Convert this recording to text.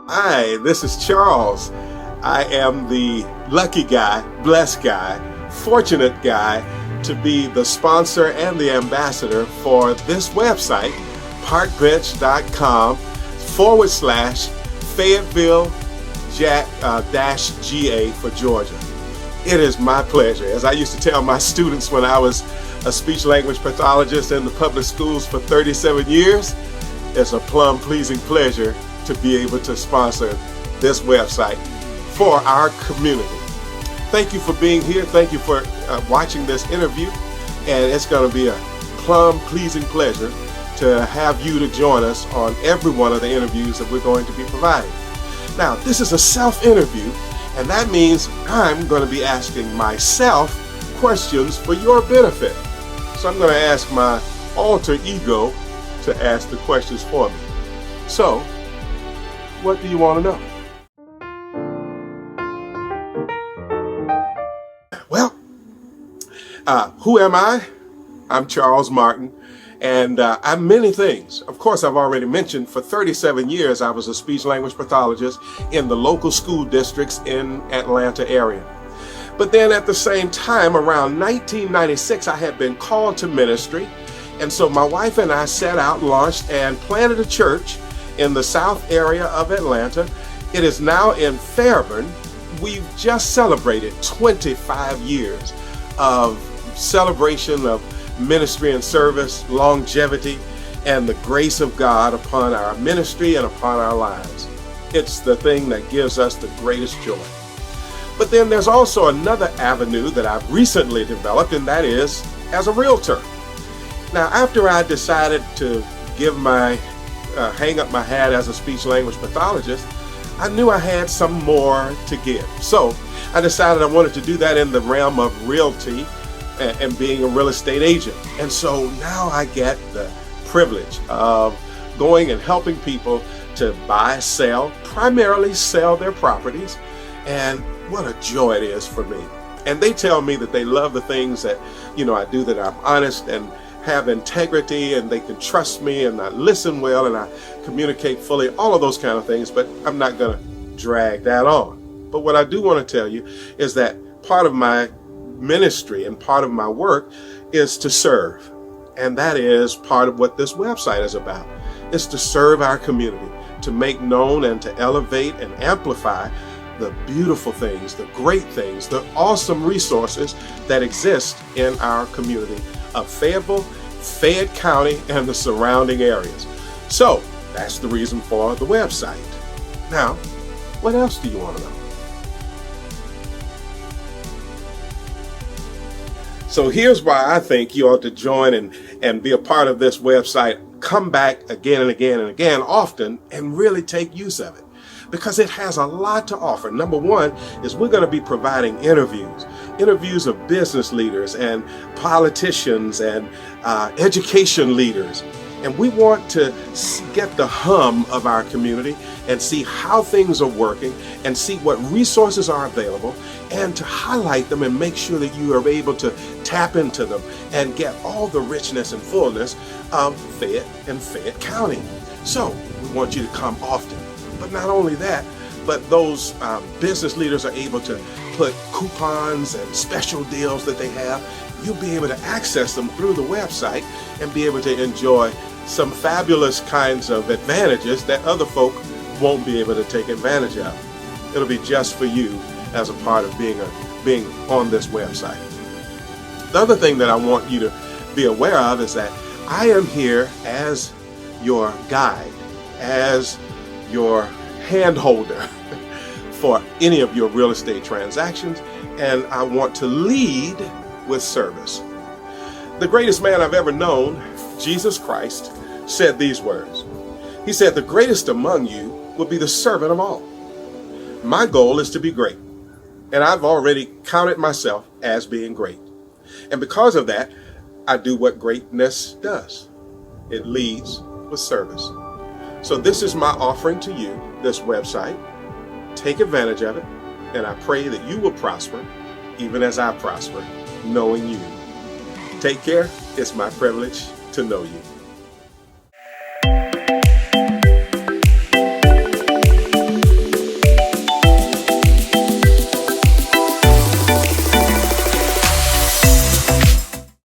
Hi, this is Charles. I am the lucky guy, blessed guy, fortunate guy to be the sponsor and the ambassador for this website, parkbench.com/Fayetteville -GA for Georgia. It is my pleasure. As I used to tell my students when I was a speech language pathologist in the public schools for 37 years, it's a plum pleasing pleasure to be able to sponsor this website for our community. Thank you for being here. Thank you for watching this interview. And it's going to be a plum pleasing pleasure to have you to join us on every one of the interviews that we're going to be providing. Now, this is a self-interview, and that means I'm going to be asking myself questions for your benefit. So I'm going to ask my alter ego to ask the questions for me. So, what do you want to know? Well, who am I? I'm Charles Martin, and I'm many things. Of course, I've already mentioned for 37 years I was a speech language pathologist in the local school districts in Atlanta area. But then at the same time, around 1996, I had been called to ministry, and so my wife and I set out, launched, and planted a church in the south area of Atlanta. It is now in Fairburn. We've just celebrated 25 years of celebration of ministry and service, longevity, and the grace of God upon our ministry and upon our lives. It's the thing that gives us the greatest joy. But then there's also another avenue that I've recently developed, and that is as a realtor. Now, after I decided to give hang up my hat as a speech language pathologist, I knew I had some more to give. So I decided I wanted to do that in the realm of realty and being a real estate agent. And so now I get the privilege of going and helping people to buy, sell, primarily sell their properties. And what a joy it is for me. And they tell me that they love the things that, I do, that I'm honest and have integrity, and they can trust me, and I listen well, and I communicate fully, all of those kind of things, but I'm not going to drag that on. But what I do want to tell you is that part of my ministry and part of my work is to serve. And that is part of what this website is about. It's to serve our community, to make known and to elevate and amplify the beautiful things, the great things, the awesome resources that exist in our community of Fayetteville, Fayette County, and the surrounding areas. So that's the reason for the website. Now, what else do you want to know? So here's why I think you ought to join and be a part of this website. Come back again and again and again, often, and really take use of it, because it has a lot to offer. Number one is we're going to be providing interviews of business leaders and politicians and education leaders. And we want to get the hum of our community and see how things are working and see what resources are available, and to highlight them and make sure that you are able to tap into them and get all the richness and fullness of Fayette and Fayette County. So we want you to come often. But not only that, but those business leaders are able to put coupons and special deals that they have. You'll be able to access them through the website and be able to enjoy some fabulous kinds of advantages that other folk won't be able to take advantage of. It'll be just for you as a part of being on this website. The other thing that I want you to be aware of is that I am here as your guide, as your hand holder for any of your real estate transactions, and I want to lead with service. The greatest man I've ever known, Jesus Christ, said these words. He said, "The greatest among you will be the servant of all." My goal is to be great, and I've already counted myself as being great. And because of that, I do what greatness does. It leads with service. So this is my offering to you, this website. Take advantage of it, and I pray that you will prosper, even as I prosper, knowing you. Take care. It's my privilege to know you.